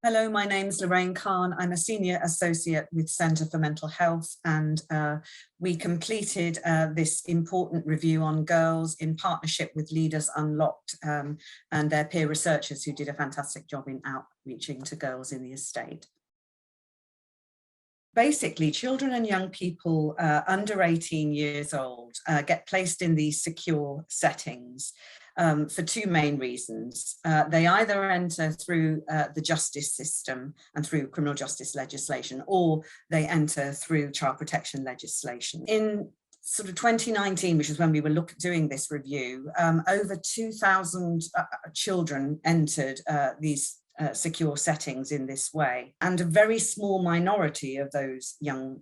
Hello, my name's Lorraine Khan. I'm a senior associate with Centre for Mental Health, and we completed this important review on girls in partnership with Leaders Unlocked and their peer researchers who did a fantastic job in outreaching to girls in the estate. Basically, children and young people under 18 years old get placed in these secure settings for two main reasons. They either enter through the justice system and through criminal justice legislation, or they enter through child protection legislation. In sort of 2019, which is when we were doing this review, over 2,000 children entered these secure settings in this way, and a very small minority of those young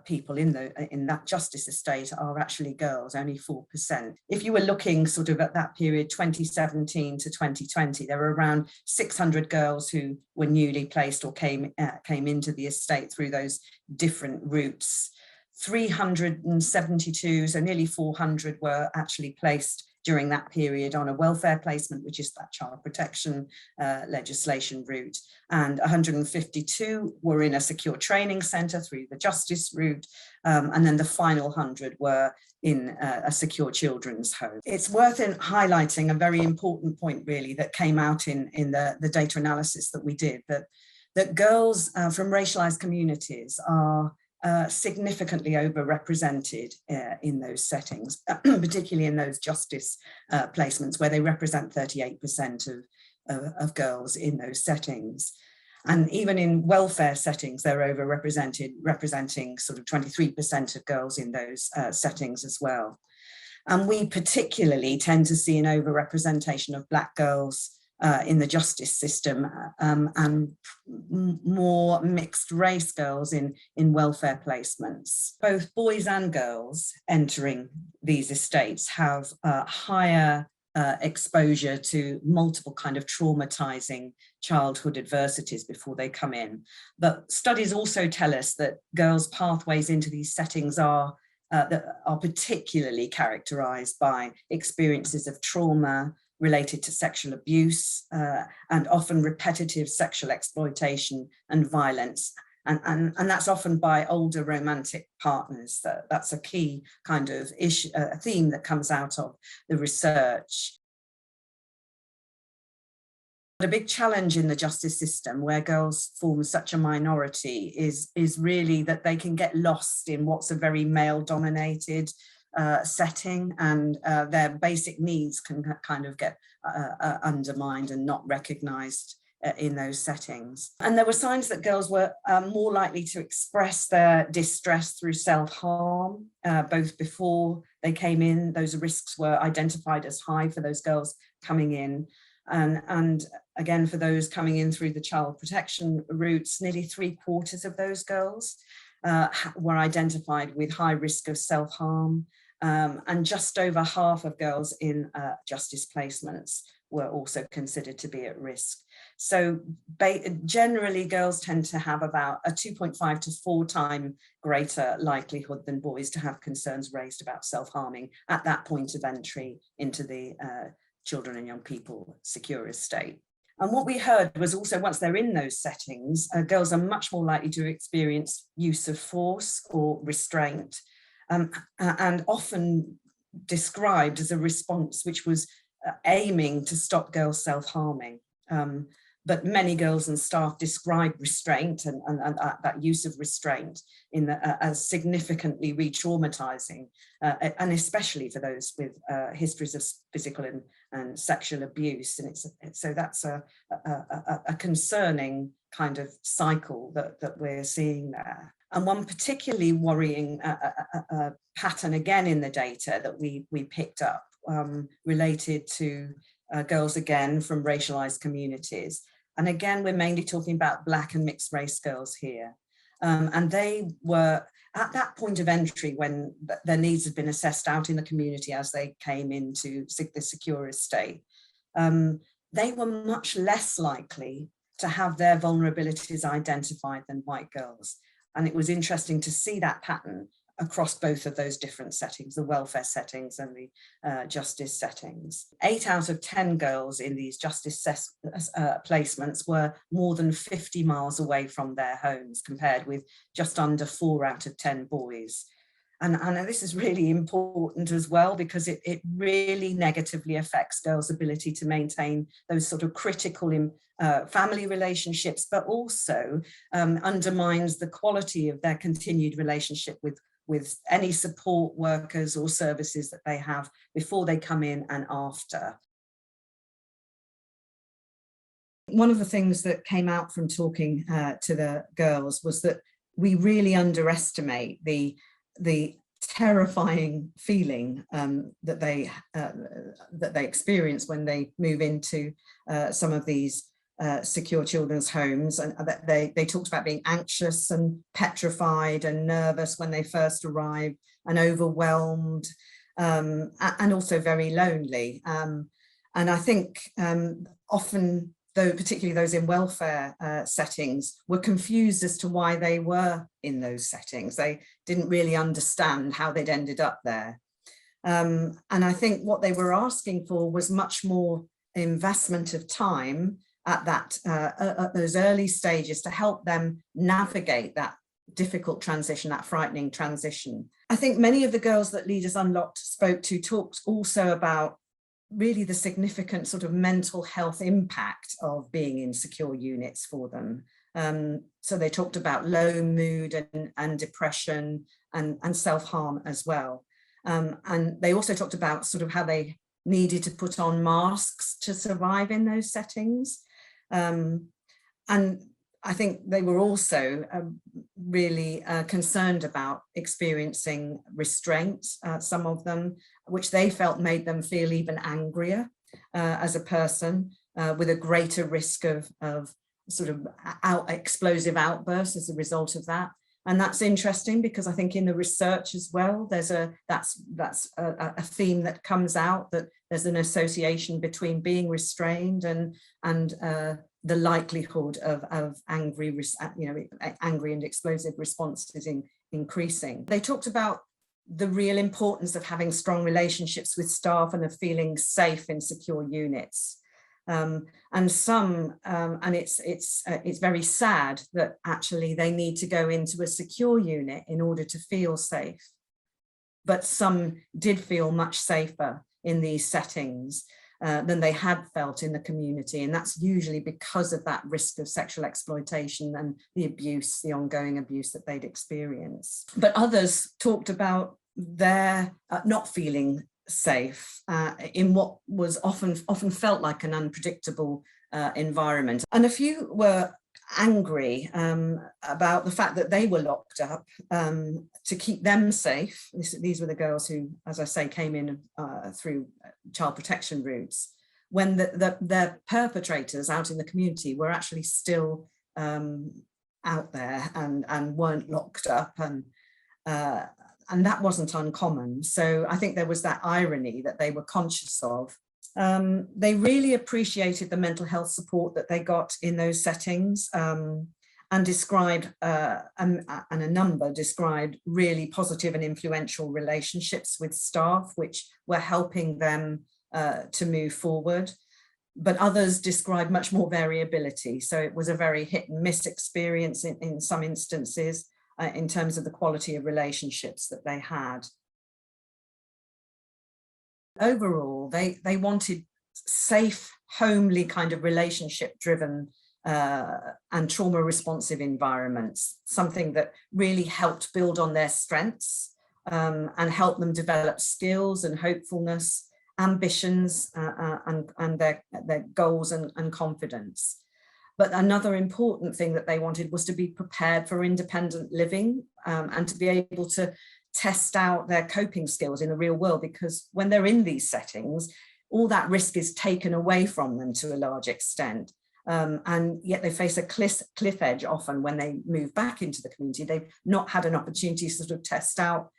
people in that justice estate are actually girls, only 4%. If you were looking sort of at that period 2017 to 2020, there were around 600 girls who were newly placed or came into the estate through those different routes. 372, so nearly 400, were actually placed during that period on a welfare placement, which is that child protection legislation route, and 152 were in a secure training centre through the justice route, and then the final 100 were in a secure children's home. It's worth highlighting a very important point really that came out in the data analysis that we did, that girls from racialised communities are significantly overrepresented in those settings, particularly in those justice placements where they represent 38% of girls in those settings. And even in welfare settings, they're overrepresented, representing sort of 23% of girls in those settings as well. And we particularly tend to see an overrepresentation of Black girls in the justice system, and more mixed race girls in welfare placements. Both boys and girls entering these estates have higher exposure to multiple kind of traumatizing childhood adversities before they come in. But studies also tell us that girls' pathways into these settings are particularly characterized by experiences of trauma related to sexual abuse and often repetitive sexual exploitation and violence. And that's often by older romantic partners. That's a key kind of issue, a theme that comes out of the research. But a big challenge in the justice system where girls form such a minority is really that they can get lost in what's a very male-dominated setting, and their basic needs can kind of get undermined and not recognised in those settings. And there were signs that girls were more likely to express their distress through self-harm, both before they came in. Those risks were identified as high for those girls coming in. And again, for those coming in through the child protection routes, nearly 3/4 of those girls were identified with high risk of self-harm, and just over half of girls in justice placements were also considered to be at risk. So generally, girls tend to have about a 2.5 to 4 times greater likelihood than boys to have concerns raised about self-harming at that point of entry into the children and young people secure estate. And what we heard was also, once they're in those settings, girls are much more likely to experience use of force or restraint, and often described as a response which was aiming to stop girls self-harming. But many girls and staff describe restraint and that use of restraint as significantly re-traumatizing, and especially for those with histories of physical and sexual abuse. And so that's a concerning kind of cycle that we're seeing there. And one particularly worrying pattern again in the data that we picked up related to girls again from racialized communities. And again, we're mainly talking about Black and mixed race girls here. And they were at that point of entry when their needs had been assessed out in the community as they came into the secure estate. They were much less likely to have their vulnerabilities identified than white girls. And it was interesting to see that pattern across both of those different settings, the welfare settings and the justice settings. 8 out of 10 girls in these justice placements were more than 50 miles away from their homes, compared with just under 4 out of 10 boys. And this is really important as well, because it really negatively affects girls' ability to maintain those sort of critical family relationships, but also undermines the quality of their continued relationship with any support workers or services that they have before they come in and after. One of the things that came out from talking to the girls was that we really underestimate the terrifying feeling that they experience when they move into some of these secure children's homes, and that they talked about being anxious and petrified and nervous when they first arrive, and overwhelmed, and also very lonely. And I think often, though, particularly those in welfare settings, were confused as to why they were in those settings. They didn't really understand how they'd ended up there. And I think what they were asking for was much more investment of time at those early stages to help them navigate that difficult transition, that frightening transition. I think many of the girls that Leaders Unlocked spoke to talked also about really the significant sort of mental health impact of being in secure units for them. So they talked about low mood and depression and self-harm as well. And they also talked about sort of how they needed to put on masks to survive in those settings. And I think they were also really concerned about experiencing restraint, some of them, which they felt made them feel even angrier as a person, with a greater risk of sort of explosive outbursts as a result of that. And that's interesting, because I think in the research as well, that's a theme that comes out, that there's an association between being restrained and the likelihood of angry and explosive responses increasing. They talked about the real importance of having strong relationships with staff and of feeling safe in secure units. And it's very sad that actually they need to go into a secure unit in order to feel safe. But some did feel much safer in these settings than they had felt in the community. And that's usually because of that risk of sexual exploitation and the ongoing abuse that they'd experienced. But others talked about their not feeling safe in what was often felt like an unpredictable environment. And a few were angry about the fact that they were locked up to keep them safe. These were the girls who, as I say, came in through child protection routes, when their perpetrators out in the community were actually still out there and weren't locked up, and that wasn't uncommon. So I think there was that irony that they were conscious of. They really appreciated the mental health support that they got in those settings, and described, and a number described really positive and influential relationships with staff, which were helping them to move forward. But others described much more variability. So it was a very hit and miss experience in some instances, in terms of the quality of relationships that they had. Overall, they wanted safe, homely kind of relationship-driven and trauma-responsive environments, something that really helped build on their strengths and help them develop skills and hopefulness, ambitions, and their goals and confidence. But another important thing that they wanted was to be prepared for independent living, and to be able to test out their coping skills in the real world, because when they're in these settings, all that risk is taken away from them to a large extent. And yet they face a cliff edge often when they move back into the community. They've not had an opportunity to sort of test out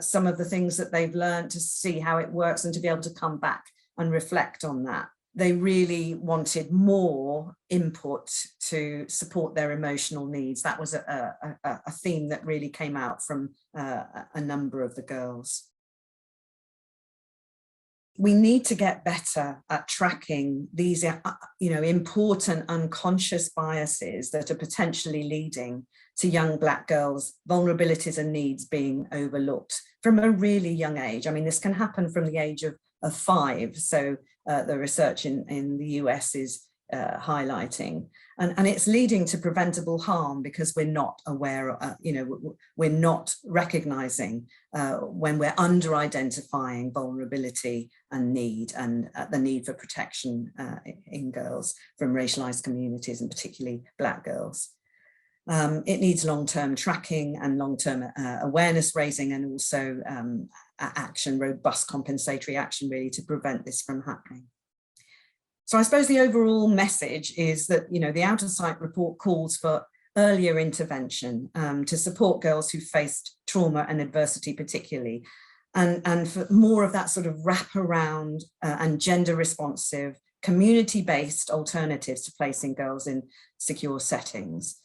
some of the things that they've learned, to see how it works and to be able to come back and reflect on that. they really wanted more input to support their emotional needs. That was a theme that really came out from a number of the girls. We need to get better at tracking these, important unconscious biases that are potentially leading to young Black girls' vulnerabilities and needs being overlooked from a really young age. I mean, this can happen from the age of 5. So the research in the US is highlighting, and it's leading to preventable harm because we're not aware, we're not recognizing when we're under identifying vulnerability and need, and the need for protection in girls from racialized communities, and particularly Black girls. It needs long-term tracking and long-term awareness raising, and also action, robust compensatory action, really, to prevent this from happening. So I suppose the overall message is that, the Out of Sight report calls for earlier intervention to support girls who faced trauma and adversity particularly, and for more of that sort of wraparound and gender responsive, community-based alternatives to placing girls in secure settings.